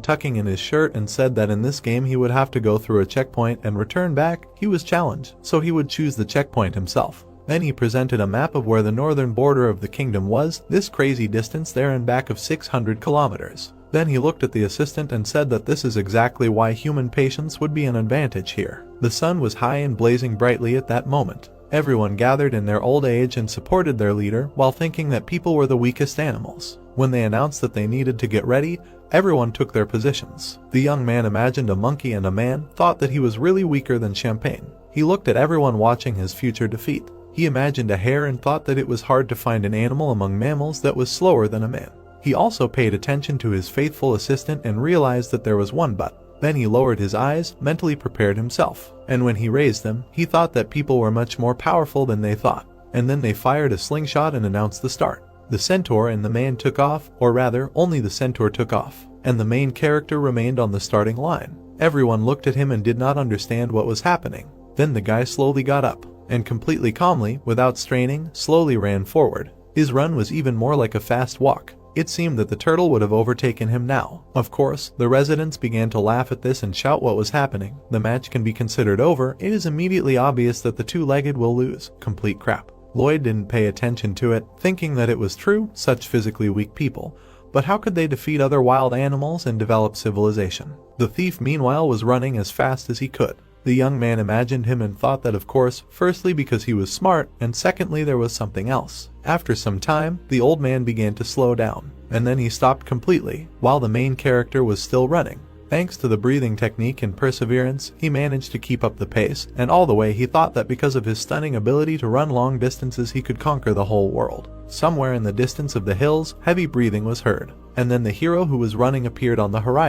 tucking in his shirt, and said that in this game he would have to go through a checkpoint and return back. He was challenged, so he would choose the checkpoint himself. Then he presented a map of where the northern border of the kingdom was, this crazy distance there and back of 600 kilometers. Then he looked at the assistant and said that this is exactly why human patience would be an advantage here. The sun was high and blazing brightly at that moment. Everyone gathered in their old age and supported their leader while thinking that people were the weakest animals. When they announced that they needed to get ready, everyone took their positions. The young man imagined a monkey and a man, thought that he was really weaker than Champagne. He looked at everyone watching his future defeat. He imagined a hare and thought that it was hard to find an animal among mammals that was slower than a man. He also paid attention to his faithful assistant and realized that there was one but. Then he lowered his eyes, mentally prepared himself. And when he raised them, he thought that people were much more powerful than they thought. And then they fired a slingshot and announced the start. The centaur and the man took off, or rather, only the centaur took off, and the main character remained on the starting line. Everyone looked at him and did not understand what was happening. Then the guy slowly got up, and completely calmly, without straining, slowly ran forward. His run was even more like a fast walk. It seemed that the turtle would have overtaken him now. Of course, the residents began to laugh at this and shout what was happening. The match can be considered over. It is immediately obvious that the two-legged will lose. Complete crap. Lloyd didn't pay attention to it, thinking that it was true, such physically weak people. But how could they defeat other wild animals and develop civilization? The thief meanwhile was running as fast as he could. The young man imagined him and thought that, of course, firstly because he was smart, and secondly there was something else. After some time, the old man began to slow down, and then he stopped completely, while the main character was still running. Thanks to the breathing technique and perseverance, he managed to keep up the pace, and all the way he thought that because of his stunning ability to run long distances he could conquer the whole world. Somewhere in the distance of the hills, heavy breathing was heard, and then the hero who was running appeared on the horizon.